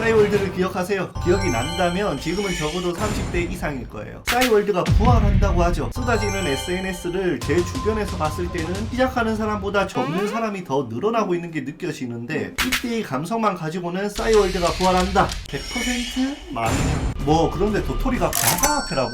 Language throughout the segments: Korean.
싸이월드를 기억하세요? 기억이 난다면 지금은 적어도 30대 이상일 거예요. 싸이월드가 부활한다고 하죠. 쏟아지는 SNS를 제 주변에서 봤을 때는 시작하는 사람보다 접는 사람이 더 늘어나고 있는 게 느껴지는데, 이때의 감성만 가지고는 싸이월드가 부활한다 100% 맞냐? 뭐 그런데 도토리가 바다 앞에라고?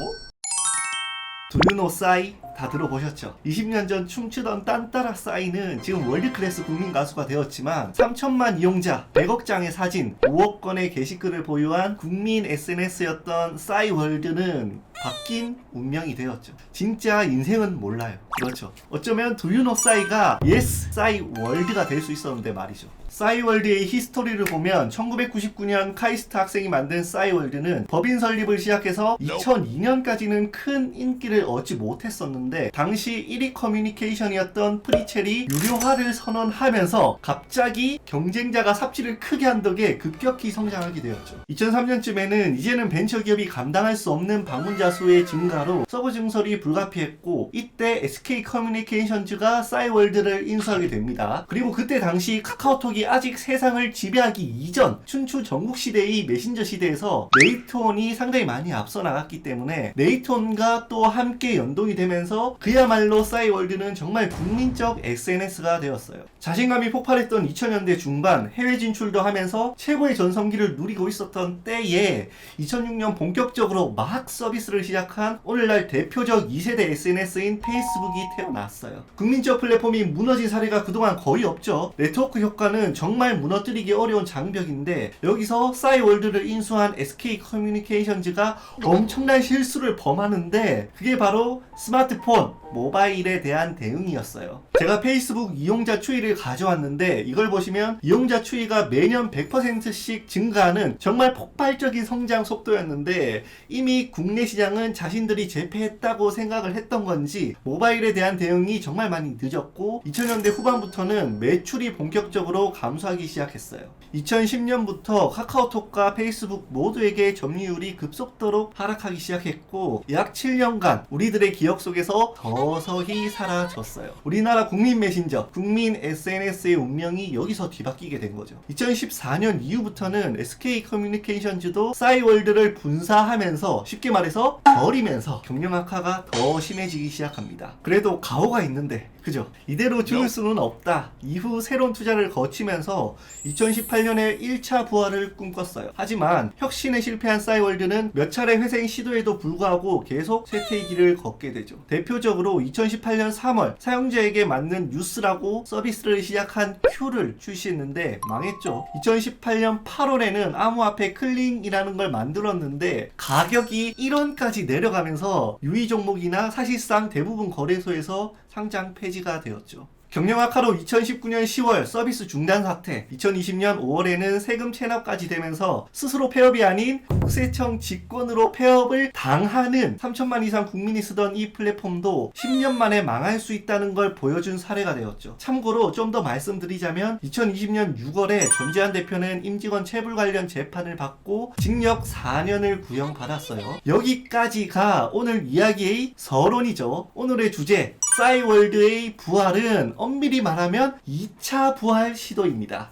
두유노 싸이? 다 들어보셨죠? 20년 전 춤추던 딴따라 싸이는 지금 월드클래스 국민 가수가 되었지만 3천만 이용자, 100억 장의 사진, 5억 건의 게시글을 보유한 국민 SNS였던 싸이월드는 바뀐 운명이 되었죠. 진짜 인생은 몰라요. 그렇죠. 어쩌면 두유노 싸이가 예스 싸이월드가 될 수 있었는데 말이죠. 싸이월드의 히스토리를 보면 1999년 카이스트 학생이 만든 싸이월드는 법인 설립을 시작해서 2002년까지는 큰 인기를 얻지 못했었는데, 당시 1위 커뮤니케이션이었던 프리첼이 유료화를 선언하면서 갑자기 경쟁자가 삽질을 크게 한 덕에 급격히 성장하게 되었죠. 2003년쯤에는 이제는 벤처기업이 감당할 수 없는 방문자 수의 증가로 서버 증설이 불가피했고, 이때 SK 커뮤니케이션즈가 싸이월드를 인수하게 됩니다. 그리고 그때 당시 카카오톡이 아직 세상을 지배하기 이전 춘추 전국시대의 메신저 시대에서 네이트온이 상당히 많이 앞서 나갔기 때문에 네이트온과 또 함께 연동이 되면서 그야말로 싸이월드는 정말 국민적 SNS가 되었어요. 자신감이 폭발했던 2000년대 중반 해외 진출도 하면서 최고의 전성기를 누리고 있었던 때에 2006년 본격적으로 막 서비스를 시작한 오늘날 대표적 2세대 SNS인 페이스북이 태어났어요. 국민적 플랫폼이 무너진 사례가 그동안 거의 없죠. 네트워크 효과는 정말 무너뜨리기 어려운 장벽인데, 여기서 싸이월드를 인수한 SK 커뮤니케이션즈가 엄청난 실수를 범하는데, 그게 바로 스마트폰, 모바일에 대한 대응이었어요. 제가 페이스북 이용자 추이를 가져왔는데, 이걸 보시면 이용자 추이가 매년 100%씩 증가하는 정말 폭발적인 성장 속도였는데, 이미 국내 시장은 자신들이 제패했다고 생각을 했던 건지 모바일에 대한 대응이 정말 많이 늦었고, 2000년대 후반부터는 매출이 본격적으로 감소하기 시작했어요. 2010년부터 카카오톡과 페이스북 모두에게 점유율이 급속도로 하락하기 시작했고, 약 7년간 우리들의 기억 속에서 서서히 사라졌어요. 우리나라 국민 메신저, 국민 SNS의 운명이 여기서 뒤바뀌게 된 거죠. 2014년 이후부터는 SK 커뮤니케이션즈도 싸이월드를 분사하면서, 쉽게 말해서 버리면서 경영 악화가 더 심해지기 시작합니다. 그래도 가오가 있는데, 그죠? 이대로 죽을 수는 없다. 이후 새로운 투자를 거치면서 2018년에 1차 부활을 꿈꿨어요. 하지만 혁신에 실패한 싸이월드는 몇 차례 회생 시도에도 불구하고 계속 쇠퇴의 길을 걷게 되죠. 대표적으로 2018년 3월 사용자에게 맞는 뉴스라고 서비스를 시작한 큐를 출시했는데 망했죠. 2018년 8월에는 암호화폐 클링이라는 걸 만들었는데 가격이 1원까지 내려가면서 유의 종목이나 사실상 대부분 거래소에서 상장 폐지가 되었죠. 경영 악화로 2019년 10월 서비스 중단 사태, 2020년 5월에는 세금 체납까지 되면서 스스로 폐업이 아닌 국세청 직권으로 폐업을 당하는 3천만 이상 국민이 쓰던 이 플랫폼도 10년 만에 망할 수 있다는 걸 보여준 사례가 되었죠. 참고로 좀 더 말씀드리자면 2020년 6월에 전재환 대표는 임직원 체불 관련 재판을 받고 징역 4년을 구형받았어요. 여기까지가 오늘 이야기의 서론이죠. 오늘의 주제, 싸이월드의 부활은 엄밀히 말하면 2차 부활 시도입니다.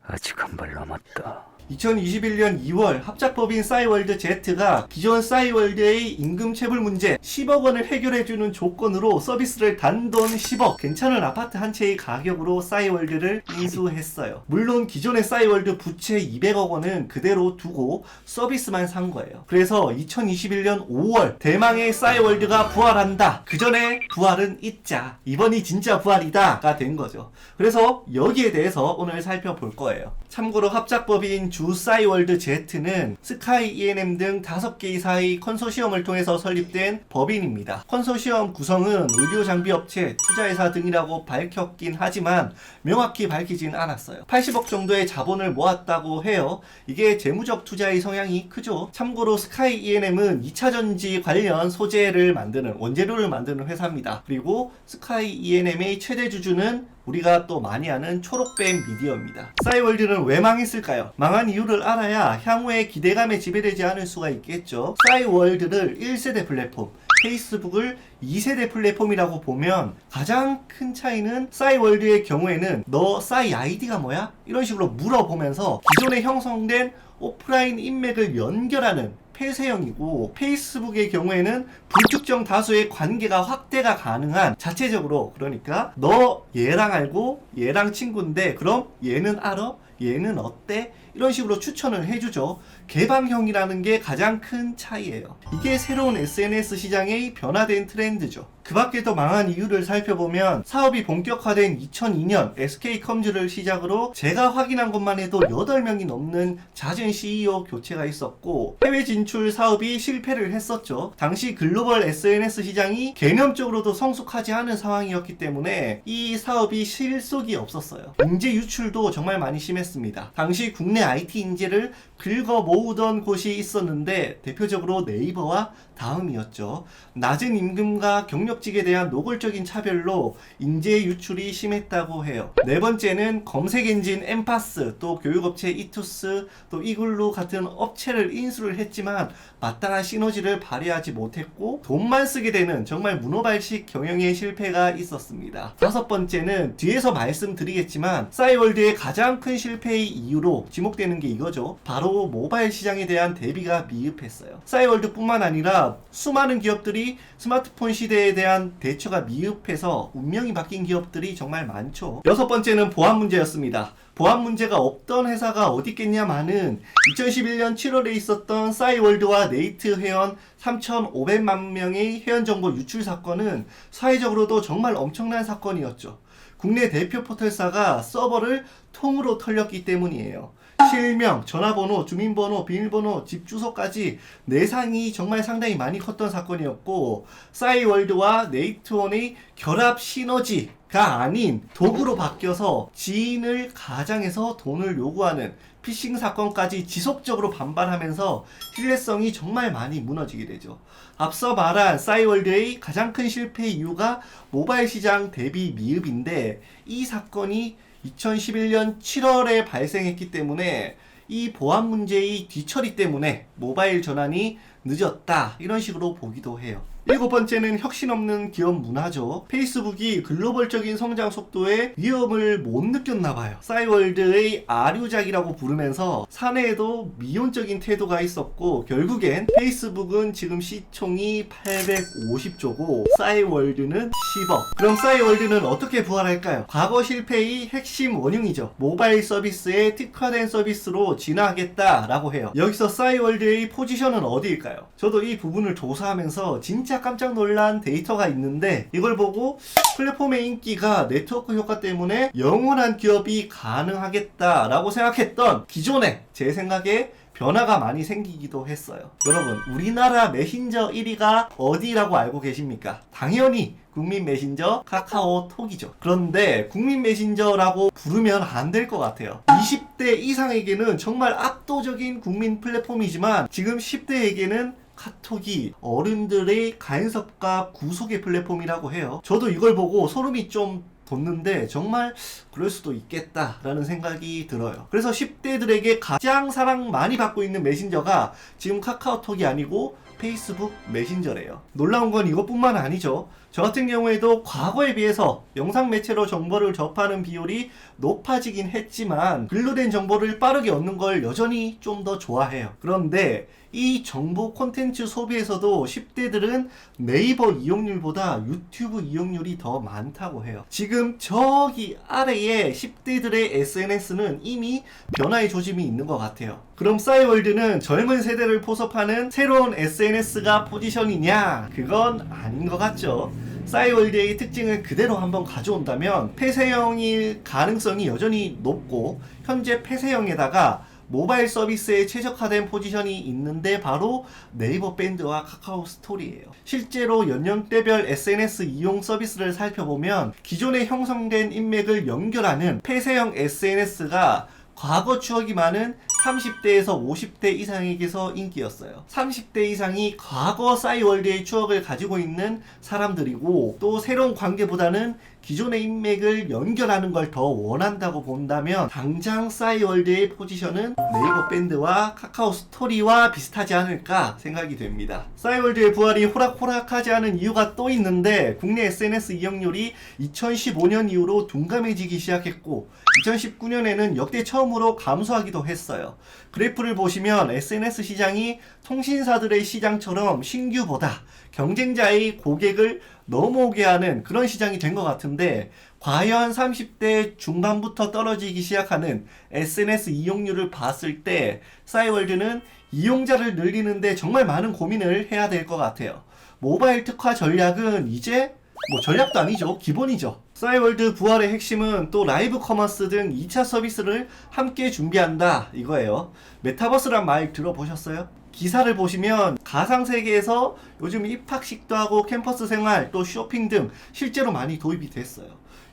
아직 한 발 남았다. 2021년 2월 합작법인 싸이월드 Z가 기존 싸이월드의 임금 체불 문제 10억 원을 해결해주는 조건으로 서비스를 단돈 10억, 괜찮은 아파트 한 채의 가격으로 싸이월드를 인수했어요. 물론 기존의 싸이월드 부채 200억 원은 그대로 두고 서비스만 산 거예요. 그래서 2021년 5월 대망의 싸이월드가 부활한다. 그 전에 부활은 잊자. 이번이 진짜 부활이다가 된 거죠. 그래서 여기에 대해서 오늘 살펴볼 거예요. 참고로 합작법인 주 싸이월드 Z는 스카이 E&M 등 5개의 사의 컨소시엄을 통해서 설립된 법인입니다. 컨소시엄 구성은 의료장비업체, 투자회사 등이라고 밝혔긴 하지만 명확히 밝히진 않았어요. 80억 정도의 자본을 모았다고 해요. 이게 재무적 투자의 성향이 크죠. 참고로 스카이 E&M은 2차전지 관련 소재를 만드는, 원재료를 만드는 회사입니다. 그리고 스카이 E&M의 최대 주주는 우리가 또 많이 아는 초록뱀 미디어입니다. 싸이월드는 왜 망했을까요? 망한 이유를 알아야 향후에 기대감에 지배되지 않을 수가 있겠죠. 싸이월드를 1세대 플랫폼, 페이스북을 2세대 플랫폼이라고 보면 가장 큰 차이는 싸이월드의 경우에는 너 싸이 아이디가 뭐야? 이런 식으로 물어보면서 기존에 형성된 오프라인 인맥을 연결하는 폐쇄형이고, 페이스북의 경우에는 불특정 다수의 관계가 확대가 가능한 자체적으로, 그러니까 너 얘랑 알고 얘랑 친구인데 그럼 얘는 알아? 얘는 어때? 이런 식으로 추천을 해주죠. 개방형이라는 게 가장 큰 차이예요. 이게 새로운 SNS 시장의 변화된 트렌드죠. 그 밖에 더 망한 이유를 살펴보면 사업이 본격화된 2002년 SK컴즈를 시작으로 제가 확인한 것만 해도 8명이 넘는 잦은 CEO 교체가 있었고, 해외 진출 사업이 실패를 했었죠. 당시 글로벌 SNS 시장이 개념적으로도 성숙하지 않은 상황이었기 때문에 이 사업이 실속이 없었어요. 인재 유출도 정말 많이 심했습니다. 당시 국내 IT 인재를 긁어 모으던 곳이 있었는데 대표적으로 네이버와 다음이었죠. 낮은 임금과 경력직에 대한 노골적인 차별로 인재 유출이 심했다고 해요. 네 번째는 검색 엔진 엠파스, 또 교육업체 이투스, 또 이글루 같은 업체를 인수를 했지만 마땅한 시너지를 발휘하지 못했고 돈만 쓰게 되는 정말 문어발식 경영의 실패가 있었습니다. 다섯 번째는 뒤에서 말씀드리겠지만 싸이월드의 가장 큰 실패의 이유로 지목되는 게 이거죠. 바로 모바일 시장에 대한 대비가 미흡했어요. 싸이월드뿐만 아니라 수많은 기업들이 스마트폰 시대에 대한 대처가 미흡해서 운명이 바뀐 기업들이 정말 많죠. 여섯 번째는 보안 문제였습니다. 보안 문제가 없던 회사가 어디 있겠냐마는 2011년 7월에 있었던 싸이월드와 네이트 회원 3,500만 명의 회원 정보 유출 사건은 사회적으로도 정말 엄청난 사건이었죠. 국내 대표 포털사가 서버를 통으로 털렸기 때문이에요. 실명, 전화번호, 주민번호, 비밀번호, 집 주소까지 내상이 정말 상당히 많이 컸던 사건이었고, 싸이월드와 네이트원의 결합 시너지가 아닌 도구로 바뀌어서 지인을 가장해서 돈을 요구하는 피싱 사건까지 지속적으로 반발하면서 신뢰성이 정말 많이 무너지게 되죠. 앞서 말한 싸이월드의 가장 큰 실패 이유가 모바일 시장 대비 미흡인데, 이 사건이 2011년 7월에 발생했기 때문에 이 보안 문제의 뒤처리 때문에 모바일 전환이 늦었다, 이런 식으로 보기도 해요. 일곱 번째는 혁신 없는 기업 문화죠. 페이스북이 글로벌적인 성장 속도에 위험을 못 느꼈나 봐요. 싸이월드의 아류작이라고 부르면서 사내에도 미온적인 태도가 있었고, 결국엔 페이스북은 지금 시총이 850조고 싸이월드는 10억. 그럼 싸이월드는 어떻게 부활할까요? 과거 실패의 핵심 원흉이죠. 모바일 서비스에 특화된 서비스로 진화하겠다라고 해요. 여기서 싸이월드의 포지션은 어디일까요? 저도 이 부분을 조사하면서 진짜 깜짝 놀란 데이터가 있는데, 이걸 보고 플랫폼의 인기가 네트워크 효과 때문에 영원한 기업이 가능하겠다라고 생각했던 기존에 제 생각에 변화가 많이 생기기도 했어요. 여러분, 우리나라 메신저 1위가 어디라고 알고 계십니까? 당연히 국민 메신저 카카오톡이죠. 그런데 국민 메신저라고 부르면 안 될 것 같아요. 20대 이상에게는 정말 압도적인 국민 플랫폼이지만 지금 10대에게는 카톡이 어른들의 간섭과 구속의 플랫폼이라고 해요. 저도 이걸 보고 소름이 좀 돋는데 정말 그럴 수도 있겠다라는 생각이 들어요. 그래서 10대들에게 가장 사랑 많이 받고 있는 메신저가 지금 카카오톡이 아니고 페이스북 메신저래요. 놀라운 건 이것뿐만 아니죠. 저 같은 경우에도 과거에 비해서 영상 매체로 정보를 접하는 비율이 높아지긴 했지만 글로 된 정보를 빠르게 얻는 걸 여전히 좀 더 좋아해요. 그런데 이 정보 콘텐츠 소비에서도 10대들은 네이버 이용률보다 유튜브 이용률이 더 많다고 해요. 지금 저기 아래에 10대들의 SNS는 이미 변화의 조짐이 있는 것 같아요. 그럼 싸이월드는 젊은 세대를 포섭하는 새로운 SNS가 포지션이냐? 그건 아닌 것 같죠. 싸이월드의 특징을 그대로 한번 가져온다면 폐쇄형일 가능성이 여전히 높고, 현재 폐쇄형에다가 모바일 서비스에 최적화된 포지션이 있는데 바로 네이버 밴드와 카카오 스토리예요. 실제로 연령대별 SNS 이용 서비스를 살펴보면 기존에 형성된 인맥을 연결하는 폐쇄형 SNS가 과거 추억이 많은 30대에서 50대 이상에게서 인기였어요. 30대 이상이 과거 싸이월드의 추억을 가지고 있는 사람들이고, 또 새로운 관계보다는 기존의 인맥을 연결하는 걸 더 원한다고 본다면 당장 싸이월드의 포지션은 네이버 밴드와 카카오 스토리와 비슷하지 않을까 생각이 됩니다. 싸이월드의 부활이 호락호락하지 않은 이유가 또 있는데 국내 SNS 이용률이 2015년 이후로 둔감해지기 시작했고 2019년에는 역대 처음으로 감소하기도 했어요. 그래프를 보시면 SNS 시장이 통신사들의 시장처럼 신규보다 경쟁자의 고객을 넘어오게 하는 그런 시장이 된 것 같은데 과연 30대 중반부터 떨어지기 시작하는 SNS 이용률을 봤을 때 싸이월드는 이용자를 늘리는데 정말 많은 고민을 해야 될 것 같아요. 모바일 특화 전략은 이제 전략도 아니죠. 기본이죠. 싸이월드 부활의 핵심은 또 라이브 커머스 등 2차 서비스를 함께 준비한다 이거예요. 메타버스란 말 들어보셨어요? 기사를 보시면 가상세계에서 요즘 입학식도 하고 캠퍼스 생활 또 쇼핑 등 실제로 많이 도입이 됐어요.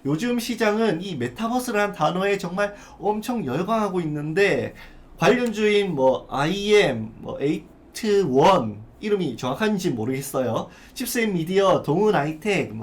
요즘 시장은 이 메타버스라는 단어에 정말 엄청 열광하고 있는데 관련주인 IM, 에이트1 이름이 정확한지 모르겠어요. 칩셋 미디어, 동은 아이텍,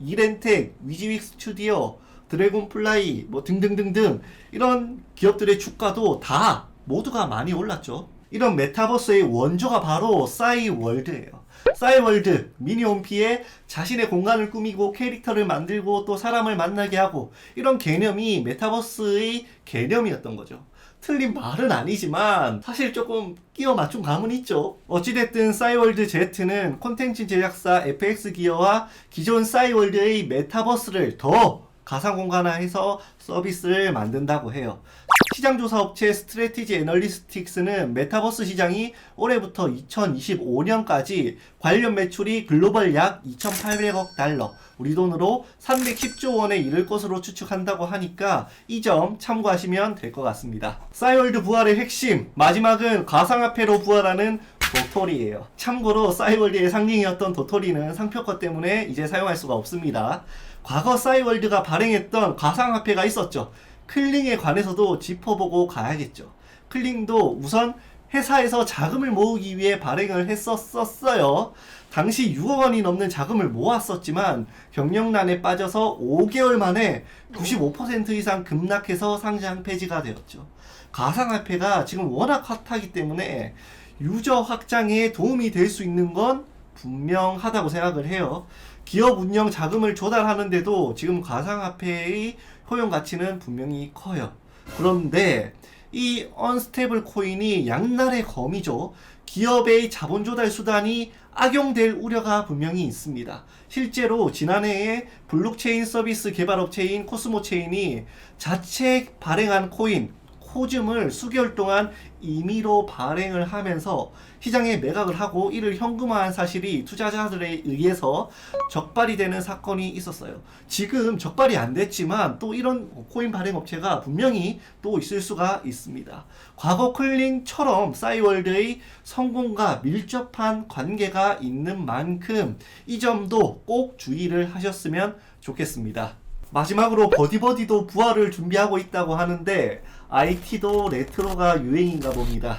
이렌텍, 위지윅 스튜디오, 드래곤플라이 등등등등 이런 기업들의 주가도 다 모두가 많이 올랐죠. 이런 메타버스의 원조가 바로 싸이월드예요. 싸이월드, 미니홈피에 자신의 공간을 꾸미고 캐릭터를 만들고 또 사람을 만나게 하고 이런 개념이 메타버스의 개념이었던 거죠. 틀린 말은 아니지만 사실 조금 끼워 맞춘 감은 있죠. 어찌됐든 싸이월드 Z는 콘텐츠 제작사 FX 기어와 기존 싸이월드의 메타버스를 더 가상공간화해서 서비스를 만든다고 해요. 시장조사 업체 스트래티지 애널리스틱스는 메타버스 시장이 올해부터 2025년까지 관련 매출이 글로벌 약 2,800억 달러, 우리 돈으로 310조 원에 이를 것으로 추측한다고 하니까 이 점 참고하시면 될 것 같습니다. 싸이월드 부활의 핵심, 마지막은 가상화폐로 부활하는 도토리예요. 참고로 싸이월드의 상징이었던 도토리는 상표권 때문에 이제 사용할 수가 없습니다. 과거 싸이월드가 발행했던 가상화폐가 있었죠. 클링에 관해서도 짚어보고 가야겠죠. 클링도 우선 회사에서 자금을 모으기 위해 발행을 했었어요. 당시 6억 원이 넘는 자금을 모았었지만 경영난에 빠져서 5개월 만에 95% 이상 급락해서 상장 폐지가 되었죠. 가상화폐가 지금 워낙 핫하기 때문에 유저 확장에 도움이 될 수 있는 건 분명하다고 생각을 해요. 기업 운영 자금을 조달하는데도 지금 가상화폐의 효용 가치는 분명히 커요. 그런데 이 언스테이블 코인이 양날의 검이죠. 기업의 자본 조달 수단이 악용될 우려가 분명히 있습니다. 실제로 지난해에 블록체인 서비스 개발업체인 코스모체인이 자체 발행한 코인 코즘을 수개월 동안 임의로 발행을 하면서 시장에 매각을 하고 이를 현금화한 사실이 투자자들에 의해서 적발이 되는 사건이 있었어요. 지금 적발이 안 됐지만 또 이런 코인 발행 업체가 분명히 또 있을 수가 있습니다. 과거 클링처럼 싸이월드의 성공과 밀접한 관계가 있는 만큼 이 점도 꼭 주의를 하셨으면 좋겠습니다. 마지막으로 버디버디도 부활을 준비하고 있다고 하는데 IT도 레트로가 유행인가 봅니다.